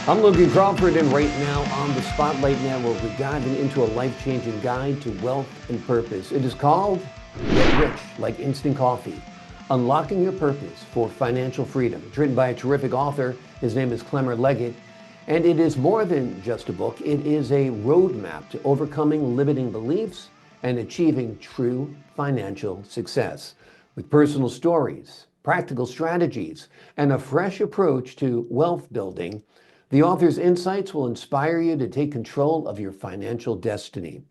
I'm Logan Crawford, and right now on the Spotlight Network, we're diving into a life-changing guide to wealth and purpose. It is called Get Rich Like Instant Coffee, Unlocking Your Purpose for Financial Freedom. It's written by a terrific author. His name is Clemer Leggett, and it is more than just a book. It is a roadmap to overcoming limiting beliefs and achieving true financial success with personal stories, practical strategies, and a fresh approach to wealth building. The author's insights will inspire you to take control of your financial destiny.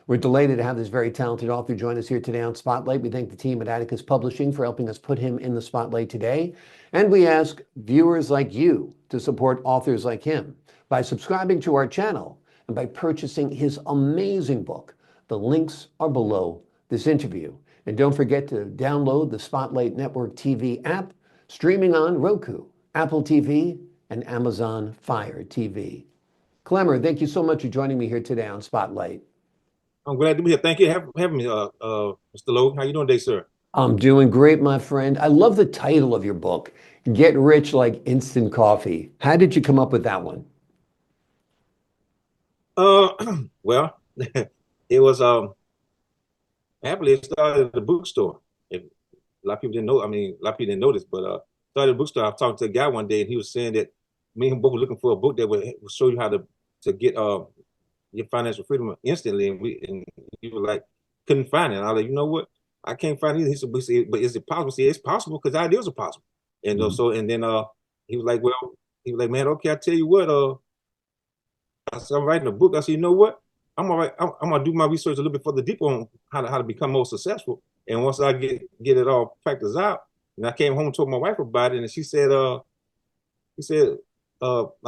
We're delighted to have this very talented author join us here today on Spotlight. We thank the team at Atticus Publishing for helping us put him in the spotlight today. And we ask viewers like you to support authors like him by subscribing to our channel and by purchasing his amazing book. The links are below this interview. And don't forget to download the Spotlight Network TV app, streaming on Roku, Apple TV, and Amazon Fire TV. Clemer, thank you so much for joining me here today on Spotlight. I'm glad to be here. Thank you for having me, Mr. Logan. How you doing today, sir? I'm doing great, my friend. I love the title of your book, Get Rich Like Instant Coffee. How did you come up with that one? Well, it was happily it started at the bookstore. A lot of people didn't know. I mean, a lot of people didn't know this, but started at the bookstore. I was talking to a guy one day, and he was saying that me and him both were looking for a book that would show you how to get your financial freedom instantly. And he was like, couldn't find it. And I was like, you know what? I can't find it. He said, but is it possible? See, it's possible because ideas are possible. And so and then he was like, well, he was like, man, okay, I tell you what, I said, I'm writing a book. I said, you know what? I'm gonna do my research a little bit further deep on how to become more successful. And once I get it all practiced out, and I came home and told my wife about it, and he said, I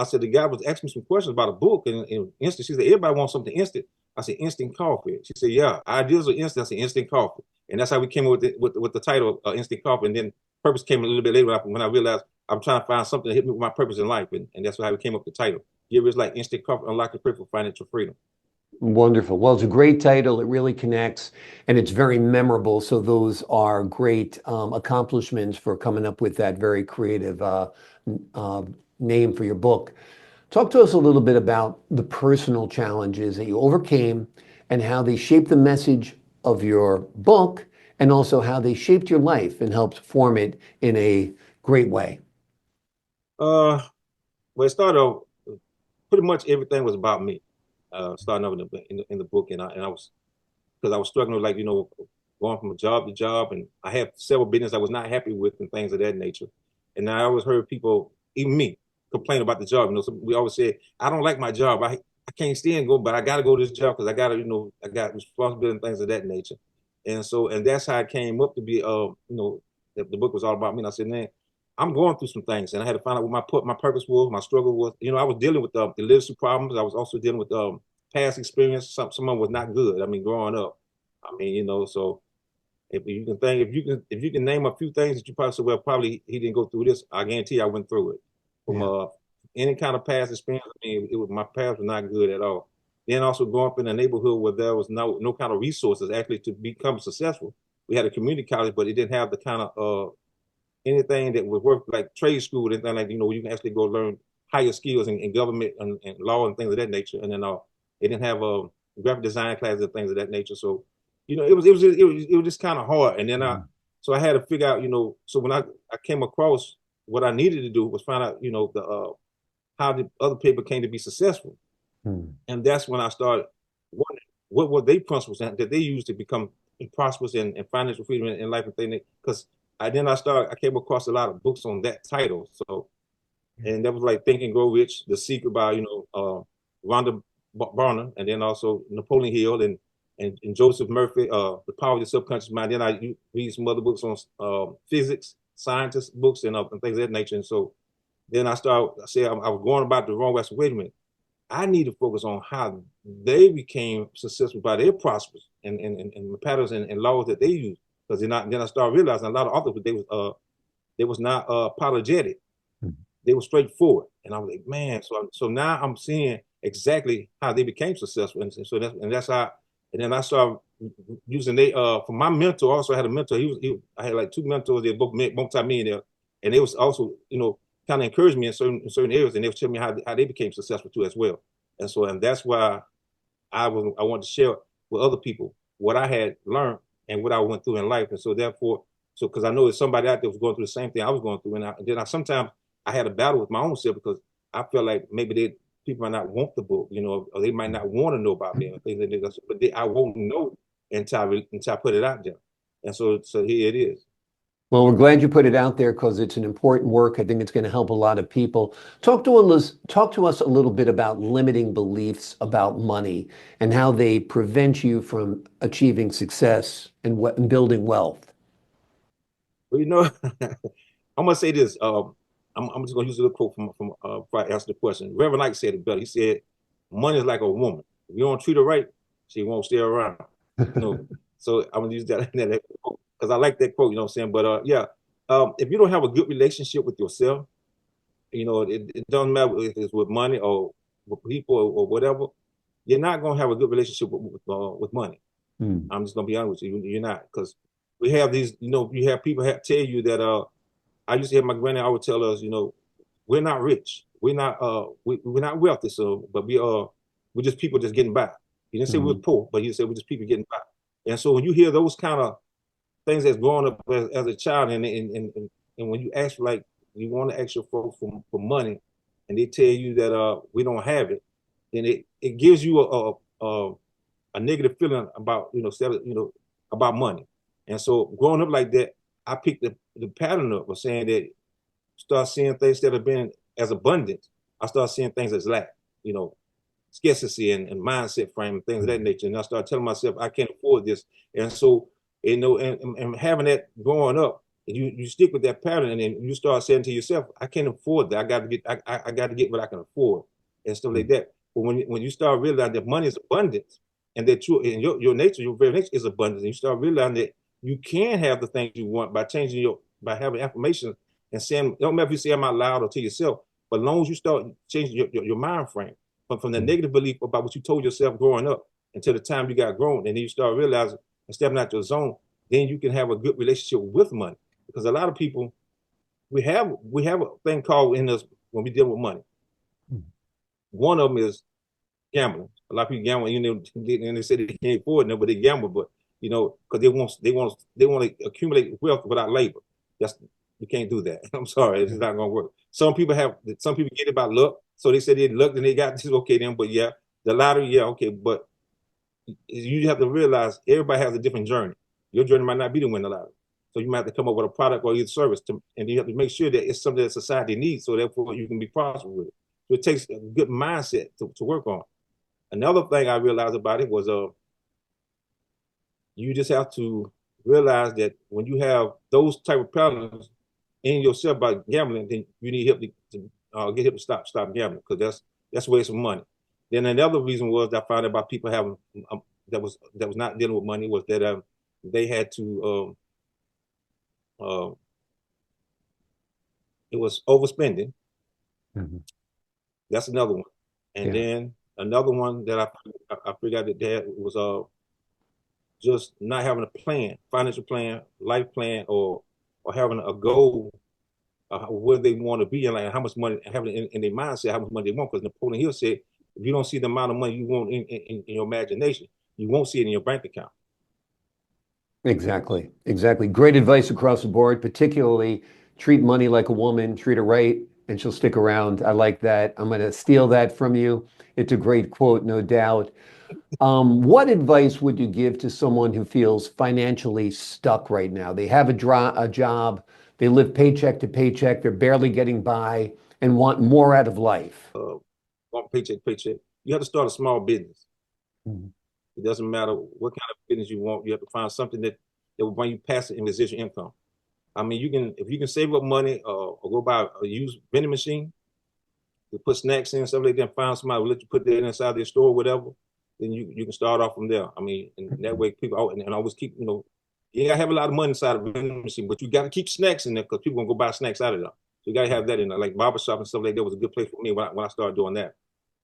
said the guy was asking me some questions about a book, and instant. She said, everybody wants something instant. I said, instant coffee. She said, yeah, ideas are instant. I said, instant coffee, and that's how we came up with the title Instant Coffee. And then purpose came a little bit later when I realized I'm trying to find something to hit me with my purpose in life, and that's how we came up with the title. Get rich like instant coffee, unlock your purpose for financial freedom. Wonderful. Well, it's a great title. It really connects and it's very memorable. So those are great accomplishments for coming up with that very creative uh, name for your book. Talk to us a little bit about the personal challenges that you overcame and how they shaped the message of your book and also how they shaped your life and helped form it in a great way. Uh, well, it started off pretty much everything was about me. Starting off in the book, and I was because I was struggling with, like, going from job to job, and I had several businesses I was not happy with and things of that nature. And I always heard people, even me, complain about the job. So we always said, I don't like my job. I can't stay and go, but I got to go to this job because I got responsibility and things of that nature. And that's how it came up to be. The book was all about me. And I said, man, I'm going through some things, and I had to find out what my purpose was, my struggle was. I was dealing with the leadership problems. I was also dealing with past experience. Someone was not good. I mean, growing up. I mean, so if you can name a few things that you probably say, well, probably he didn't go through this. I guarantee I went through it. From Yeah. any kind of past experience, I mean, my past was not good at all. Then also growing up in a neighborhood where there was no kind of resources actually to become successful. We had a community college, but it didn't have the kind of anything that would work, like trade school, anything like, where you can actually go learn higher skills in government and law and things of that nature. And then they didn't have graphic design classes and things of that nature. So, it was just kind of hard. And then so I had to figure out, so when I came across what I needed to do was find out, the how the other people came to be successful. Hmm. And that's when I started wondering what were they principles that they used to become prosperous and financial freedom in life and things. Because I came across a lot of books on that title. So, and that was like Think and Grow Rich, The Secret by, Rhonda Barner, and then also Napoleon Hill and Joseph Murphy, The Power of the Subconscious Mind. Then I read some other books on physics, scientist books, and things of that nature. And so then I said I was going about the wrong way. So wait a minute, I need to focus on how they became successful by their prosperous and the patterns and laws that they use. Because then I started realizing a lot of authors they was not apologetic. They were straightforward, and I was like, man. So now I'm seeing exactly how they became successful, that's how. And then I started using for my mentor. Also, I had a mentor. I had like two mentors. They both multi-millionaire, and they was also kind of encouraged me in certain areas, and they would tell me how they became successful too as well. And that's why I want to share with other people what I had learned and what I went through in life. And so therefore, so because I know there's somebody out there was going through the same thing I was going through, and then I sometimes I had a battle with my own self because I felt like maybe people might not want the book, or they might not want to know about me or things like that. But I won't know until I put it out there. And so here it is. Well, we're glad you put it out there because it's an important work. I think it's going to help a lot of people. Talk to us a little bit about limiting beliefs about money and how they prevent you from achieving success and building wealth. Well, I'm gonna say this. I'm just gonna use a little quote from before I answer the question. Reverend Knight said it better. He said, "Money is like a woman. If you don't treat her right, she won't stay around." You know, so I'm gonna use that because I like that quote. You know what I'm saying? But yeah, if you don't have a good relationship with yourself, it doesn't matter if it's with money or with people or whatever. You're not gonna have a good relationship with money. Hmm. I'm just gonna be honest with you. You're not because we have these. You have people tell you that I used to have my granny always tell us, we're not rich. We're not wealthy, so but we're just people just getting by. He didn't say we're Mhm. poor, but he said we're just people getting by. And so when you hear those kind of things that's growing up as a child, and when you ask like you want to ask your folks for money, and they tell you that we don't have it, then it gives you a negative feeling about about money. And so growing up like that, I picked the pattern up of saying that start seeing things that have been as abundant. I start seeing things as lack, you know, scarcity and mindset frame and things of that nature. And I start telling myself I can't afford this. And so, and having that growing up, you stick with that pattern, and then you start saying to yourself, I can't afford that. I got to get what I can afford and stuff like that. But when you start realizing that money is abundant and that and your nature, your very nature is abundant, and you start realizing that you can have the things you want by by having affirmations and saying, don't matter if you say them out loud or to yourself, but as long as you start changing your mind frame from the negative belief about what you told yourself growing up until the time you got grown, and then you start realizing and stepping out your zone, then you can have a good relationship with money. Because a lot of people, we have a thing called in us when we deal with money. One of them is gambling. A lot of people gamble, and they say they can't afford it, but they gamble, but because they want to accumulate wealth without labor. That's You can't do that. I'm sorry, it's not gonna work. Some people get it by luck. So they said they luck and they got this okay then, but yeah, the lottery, yeah, okay, but you have to realize everybody has a different journey. Your journey might not be to win the lottery. So you might have to come up with a product or either service and you have to make sure that it's something that society needs, so therefore you can be prosperous with it. So it takes a good mindset to work on. Another thing I realized about it was you just have to realize that when you have those type of problems in yourself by gambling, then you need help to get help to stop gambling, because that's a waste of money. Then another reason was I found out about people having that was not dealing with money was that they had to it was overspending. Mhm. That's another one. And Yeah. then another one that I figured out that was just not having a plan, financial plan, life plan, or having a goal where they want to be and like how much money, having in their mindset how much money they want. Because Napoleon Hill said, if you don't see the amount of money you want in your imagination, you won't see it in your bank account. Exactly. Exactly. Great advice across the board, particularly treat money like a woman, treat her right, and she'll stick around. I like that. I'm going to steal that from you. It's a great quote, no doubt. What advice would you give to someone who feels financially stuck right now? They have a job, they live paycheck to paycheck, they're barely getting by, and want more out of life. One paycheck, paycheck. You have to start a small business. Mhm. It doesn't matter what kind of business you want. You have to find something that will bring you passive and residual income. I mean, if you can save up money or go buy a used vending machine to put snacks in, stuff like that, and find somebody who let you put that inside their store or whatever, then you can start off from there. I mean, and that way people and always keep, you gotta have a lot of money inside of a vending machine, but you gotta keep snacks in there because people gonna go buy snacks out of there. So you gotta have that in there. Like barbershop and stuff like that was a good place for me when I started doing that.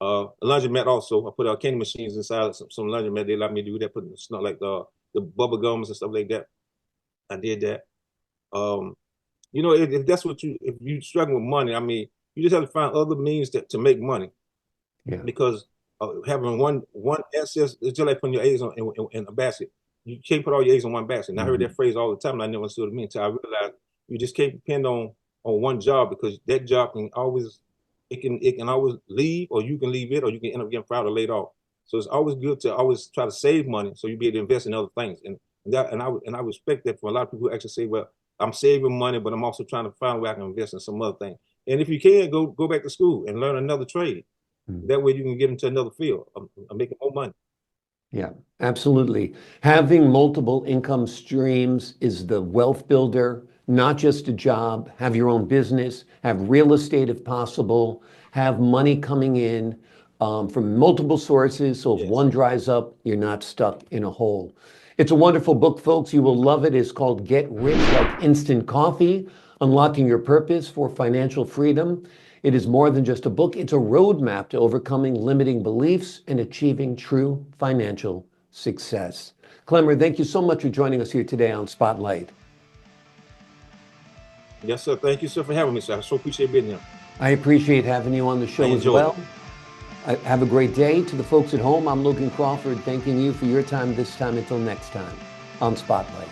A laundromat also. I put candy machines inside some laundromat. They let me do that, put like the bubble gums and stuff like that. I did that. Um, You know, if that's what if you struggle with money, I mean, you just have to find other means to make money Yeah. because having one access it's just like putting your eggs in a basket. You can't put all your eggs in one basket. And I heard that phrase all the time, and I never understood what it meant until I realized you just can't depend on one job because that job can always it can always leave, or you can leave it, or you can end up getting fired or laid off. So it's always good to always try to save money so you be able to invest in other things. And I respect that for a lot of people who actually say, well, I'm saving money, but I'm also trying to find where I can invest in some other thing. And if you can, go back to school and learn another trade. That way you can get into another field of making more money. Yeah, absolutely. Having multiple income streams is the wealth builder, not just a job. Have your own business, have real estate if possible, have money coming in from multiple sources. So if Yes. one dries up, you're not stuck in a hole. It's a wonderful book, folks. You will love it. It's called Get Rich Like Instant Coffee, Unlocking Your Purpose for Financial Freedom. It is more than just a book, it's a roadmap to overcoming limiting beliefs and achieving true financial success. Clemer, thank you so much for joining us here today on Spotlight. Yes, sir. Thank you, sir, for having me, sir. I so appreciate being here. I appreciate having you on the I show as enjoyed well. Have a great day. To the folks at home, I'm Logan Crawford, thanking you for your time this time. Until next time on Spotlight.